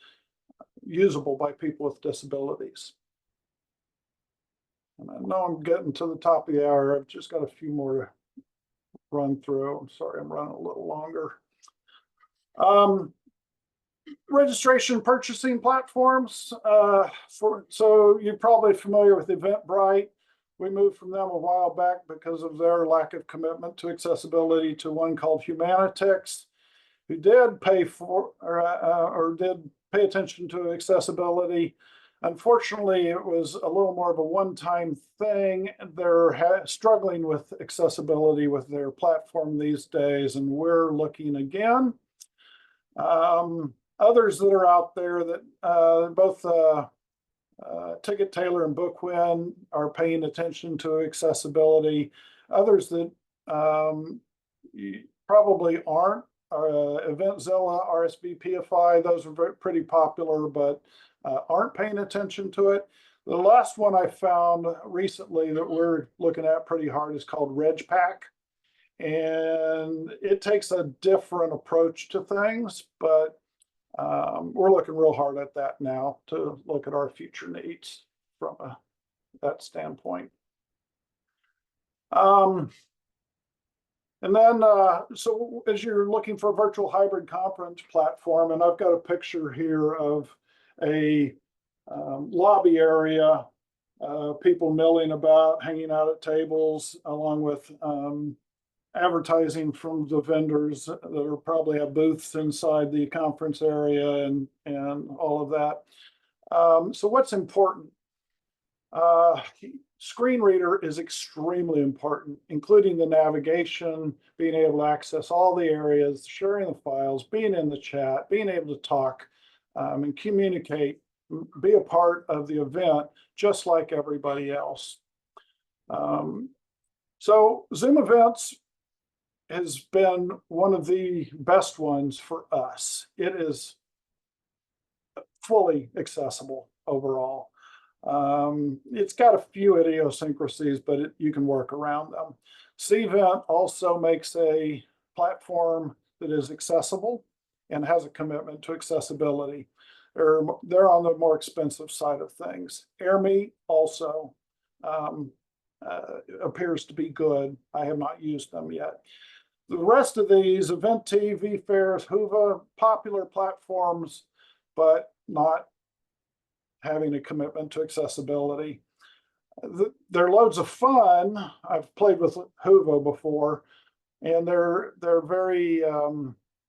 usable by people with disabilities. And I know I'm getting to the top of the hour. I've just got a few more to run through. I'm sorry, I'm running a little longer. Registration purchasing platforms. So you're probably familiar with Eventbrite. We moved from them a while back because of their lack of commitment to accessibility to one called Humanitix, who did pay for or did pay attention to accessibility. Unfortunately, it was a little more of a one-time thing. They're struggling with accessibility with their platform these days, and we're looking again. Others that are out there that both Ticket Tailor and Bookwin are paying attention to accessibility. Others that probably aren't. Eventzilla, RSVPify, those are pretty popular, but aren't paying attention to it. The last one I found recently that we're looking at pretty hard is called RegPack. And it takes a different approach to things, but we're looking real hard at that now to look at our future needs from that standpoint. And then, so as you're looking for a virtual hybrid conference platform, and I've got a picture here of a lobby area, people milling about, hanging out at tables, along with advertising from the vendors that are probably have booths inside the conference area and all of that. So what's important? Screen reader is extremely important, including the navigation, being able to access all the areas, sharing the files, being in the chat, being able to talk and communicate, be a part of the event, just like everybody else. So Zoom events has been one of the best ones for us. It is fully accessible overall. It's got a few idiosyncrasies, but you can work around them. Cvent also makes a platform that is accessible and has a commitment to accessibility. They're on the more expensive side of things. AirMeet also appears to be good. I have not used them yet. The rest of these, Eventy, vFairs, Whova, popular platforms, but not having a commitment to accessibility. They're loads of fun. I've played with Whova before, and they're very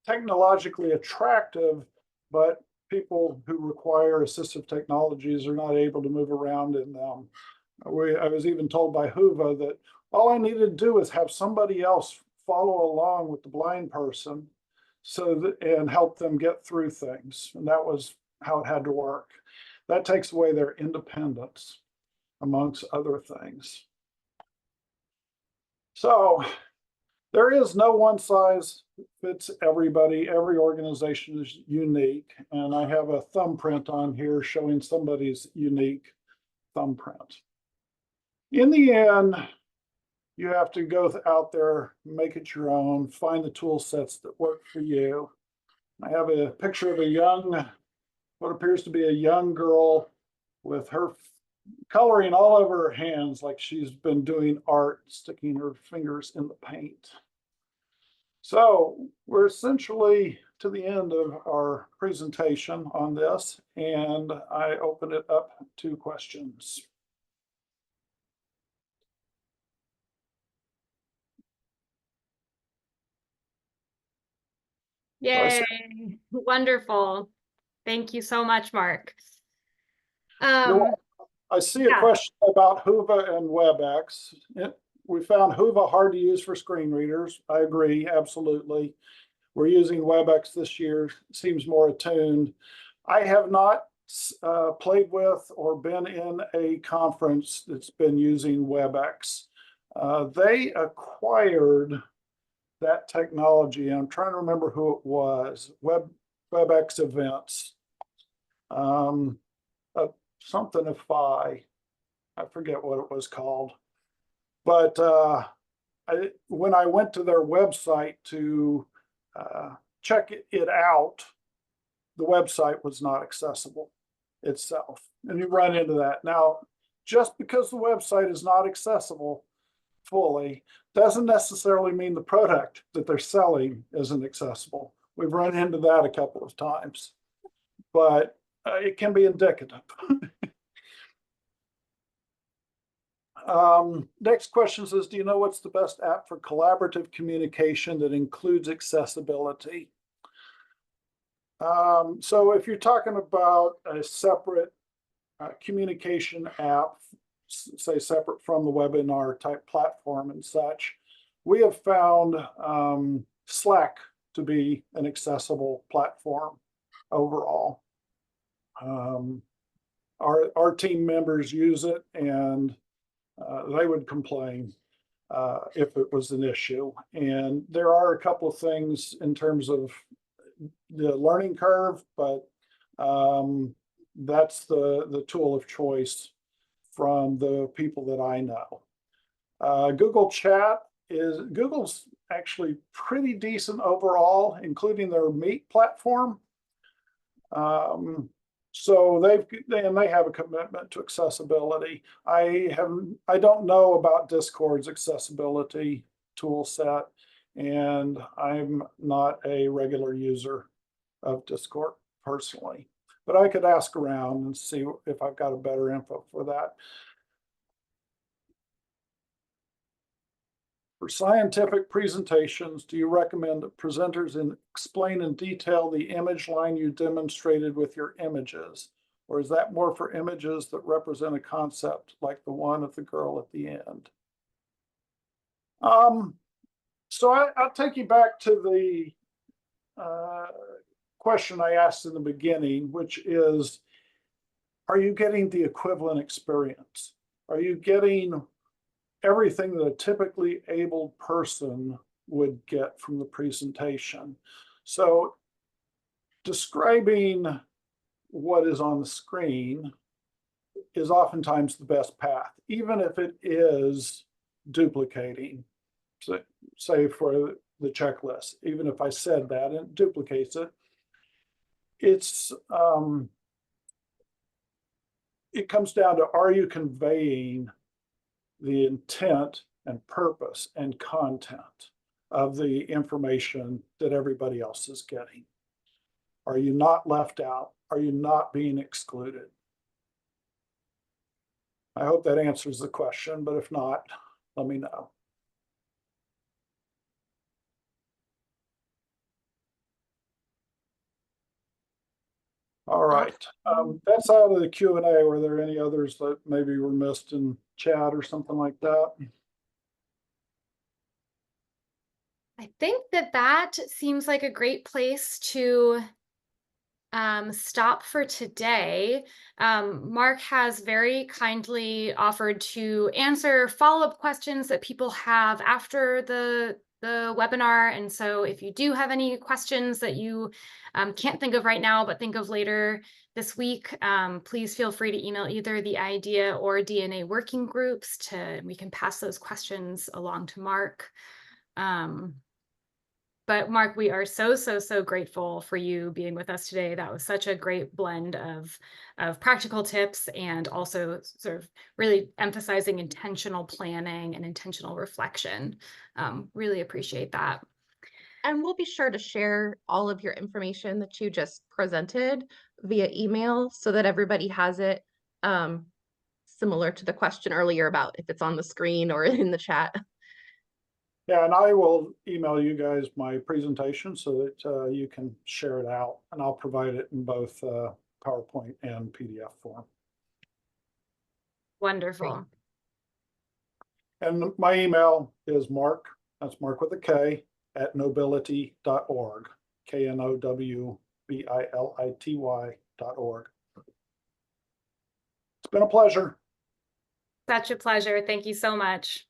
technologically attractive, but people who require assistive technologies are not able to move around in them. I was even told by Whova that all I needed to do is have somebody else follow along with the blind person and help them get through things. And that was how it had to work. That takes away their independence, amongst other things. So there is no one size fits everybody. Every organization is unique. And I have a thumbprint on here showing somebody's unique thumbprint. In the end, you have to go out there, make it your own, find the tool sets that work for you. I have a picture of what appears to be a young girl with her coloring all over her hands like she's been doing art, sticking her fingers in the paint. So we're essentially to the end of our presentation on this, and I open it up to questions. Yay, wonderful. Thank you so much, Mark. I see a question about Whova and WebEx. We found Whova hard to use for screen readers. I agree, absolutely. We're using WebEx this year, seems more attuned. I have not played with or been in a conference that's been using WebEx. They acquired that technology, and I'm trying to remember who it was. WebEx events. Something of Phi. I forget what it was called. But when I went to their website to check it out, the website was not accessible itself. And you run into that. Now, just because the website is not accessible fully doesn't necessarily mean the product that they're selling isn't accessible. We've run into that a couple of times, but it can be indicative. Next question says, do you know what's the best app for collaborative communication that includes accessibility? So if you're talking about a separate communication app, say separate from the webinar type platform and such, we have found Slack to be an accessible platform overall. Our team members use it, and they would complain if it was an issue. And there are a couple of things in terms of the learning curve, but that's the tool of choice from the people that I know. Google Chat Google's actually pretty decent overall, including their Meet platform. So they have a commitment to accessibility. I don't know about Discord's accessibility tool set, and I'm not a regular user of Discord personally, but I could ask around and see if I've got a better info for that. For scientific presentations, do you recommend that presenters explain in detail the image line you demonstrated with your images? Or is that more for images that represent a concept like the one of the girl at the end? So I'll take you back to the question I asked in the beginning, which is, are you getting the equivalent experience? Are you getting everything that a typically abled person would get from the presentation? So describing what is on the screen is oftentimes the best path, even if it is duplicating, say for the checklist. Even if I said that and it duplicates it, it comes down to, are you conveying the intent and purpose and content of the information that everybody else is getting? Are you not left out? Are you not being excluded? I hope that answers the question, but if not, let me know. All right, that's out of the Q&A. Were there any others that maybe were missed in chat or something like that? I think that seems like a great place to stop for today. Mark has very kindly offered to answer follow-up questions that people have after the webinar. And so if you do have any questions that you can't think of right now, but think of later this week, please feel free to email either the IDEA or DNA working groups we can pass those questions along to Mark. But Mark, we are so grateful for you being with us today. That was such a great blend of practical tips and also sort of really emphasizing intentional planning and intentional reflection. Really appreciate that. And we'll be sure to share all of your information that you just presented via email so that everybody has it, similar to the question earlier about if it's on the screen or in the chat. Yeah, and I will email you guys my presentation so that you can share it out, and I'll provide it in both PowerPoint and PDF form. Wonderful. And my email is Mark, that's Mark with a K, at knowbility.org, knowbility.org. It's been a pleasure. Such a pleasure. Thank you so much.